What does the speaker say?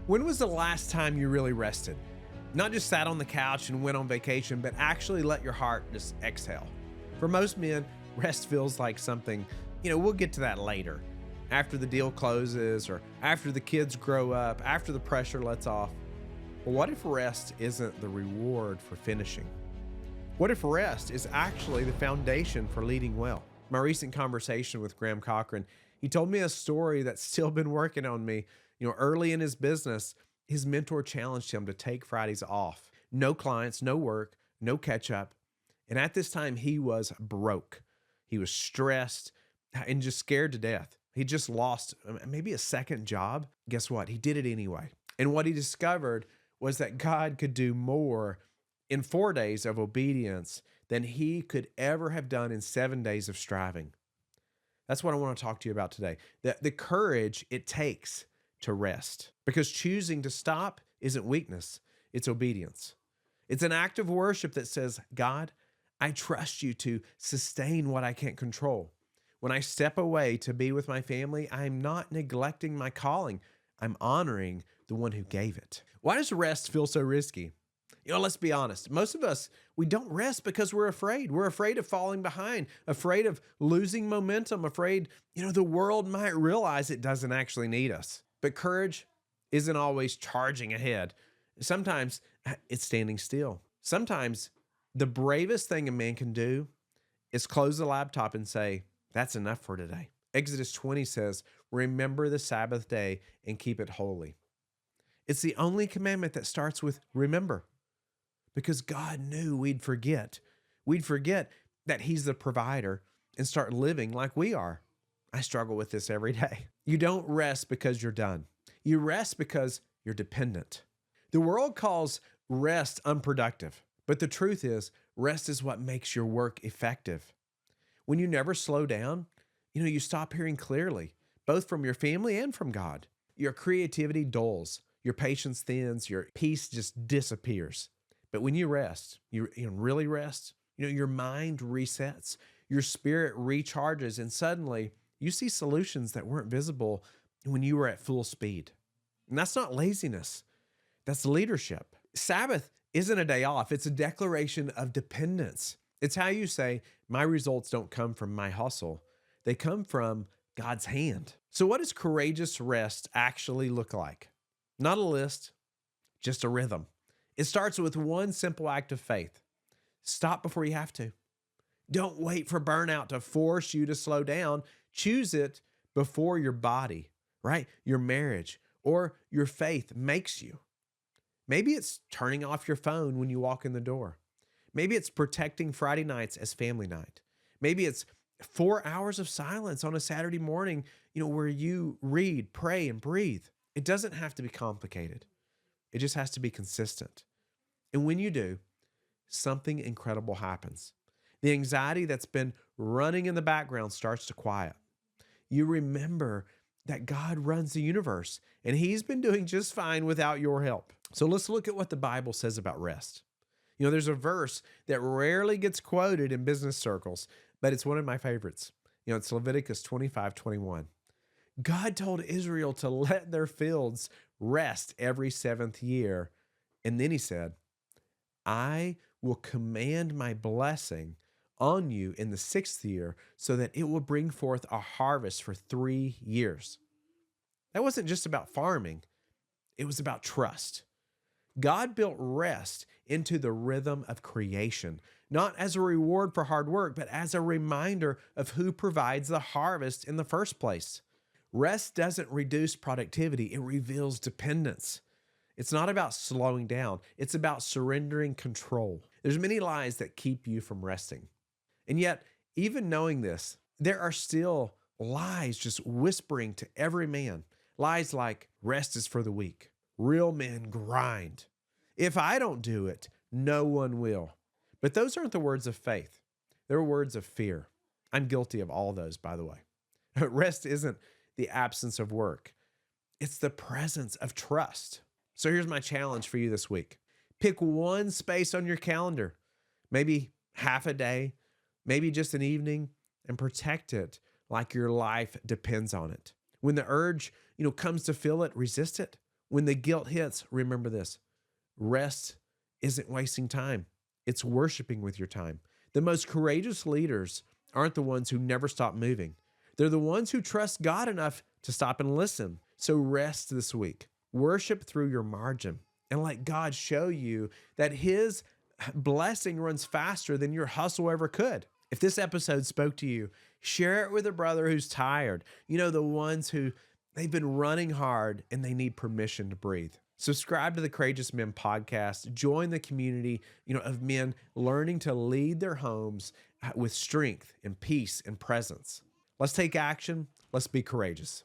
When was the last time you really rested? Not just sat on the couch and went on vacation, but actually let your heart just exhale. For most men, rest feels like something, we'll get to that later. After the deal closes, or after the kids grow up, after the pressure lets off. But what if rest isn't the reward for finishing? What if rest is actually the foundation for leading well? My recent conversation with Graham Cochrane, he told me a story that's still been working on me. Early in his business, his mentor challenged him to take Fridays off. No clients, no work, no catch up. And at this time, he was broke. He was stressed and just scared to death. He just lost maybe a second job. Guess what? He did it anyway. And what he discovered was that God could do more in 4 days of obedience than he could ever have done in 7 days of striving. That's what I want to talk to you about today. The courage it takes to rest. Because choosing to stop isn't weakness, it's obedience. It's an act of worship that says, God, I trust you to sustain what I can't control. When I step away to be with my family, I'm not neglecting my calling. I'm honoring the one who gave it. Why does rest feel so risky? Let's be honest. Most of us, we don't rest because we're afraid. We're afraid of falling behind, afraid of losing momentum, afraid, the world might realize it doesn't actually need us. But courage isn't always charging ahead. Sometimes it's standing still. Sometimes the bravest thing a man can do is close the laptop and say, that's enough for today. Exodus 20 says, remember the Sabbath day and keep it holy. It's the only commandment that starts with remember. Because God knew we'd forget. We'd forget that he's the provider and start living like we are. I struggle with this every day. You don't rest because you're done. You rest because you're dependent. The world calls rest unproductive, but the truth is, rest is what makes your work effective. When you never slow down, you stop hearing clearly, both from your family and from God. Your creativity dulls, your patience thins, your peace just disappears. But when you rest, you really rest, your mind resets, your spirit recharges, and suddenly you see solutions that weren't visible when you were at full speed. And that's not laziness. That's leadership. Sabbath isn't a day off. It's a declaration of dependence. It's how you say, my results don't come from my hustle. They come from God's hand. So what does courageous rest actually look like? Not a list, just a rhythm. It starts with one simple act of faith. Stop before you have to. Don't wait for burnout to force you to slow down. Choose it before your body, right? Your marriage or your faith makes you. Maybe it's turning off your phone when you walk in the door. Maybe it's protecting Friday nights as family night. Maybe it's 4 hours of silence on a Saturday morning, where you read, pray, and breathe. It doesn't have to be complicated. It just has to be consistent. And when you do, something incredible happens. The anxiety that's been running in the background starts to quiet. You remember that God runs the universe, and he's been doing just fine without your help. So let's look at what the Bible says about rest. There's a verse that rarely gets quoted in business circles, but it's one of my favorites. It's Leviticus 25:21. God told Israel to let their fields rest every seventh year. And then he said, I will command my blessing on you in the sixth year so that it will bring forth a harvest for 3 years. That wasn't just about farming. It was about trust. God built rest into the rhythm of creation, not as a reward for hard work, but as a reminder of who provides the harvest in the first place. Rest doesn't reduce productivity, it reveals dependence. It's not about slowing down, it's about surrendering control. There's many lies that keep you from resting. And yet, even knowing this, there are still lies just whispering to every man. Lies like, rest is for the weak. Real men grind. If I don't do it, no one will. But those aren't the words of faith. They're words of fear. I'm guilty of all those, by the way. Rest isn't the absence of work. It's the presence of trust. So here's my challenge for you this week. Pick one space on your calendar, maybe half a day, maybe just an evening, and protect it like your life depends on it. When the urge, comes to fill it, resist it. When the guilt hits, remember this: rest isn't wasting time, it's worshiping with your time. The most courageous leaders aren't the ones who never stop moving, they're the ones who trust God enough to stop and listen. So rest this week, worship through your margin, and let God show you that His blessing runs faster than your hustle ever could. If this episode spoke to you, share it with a brother who's tired. The ones who they've been running hard and they need permission to breathe. Subscribe to the Courageous Men podcast. Join the community, of men learning to lead their homes with strength and peace and presence. Let's take action. Let's be courageous.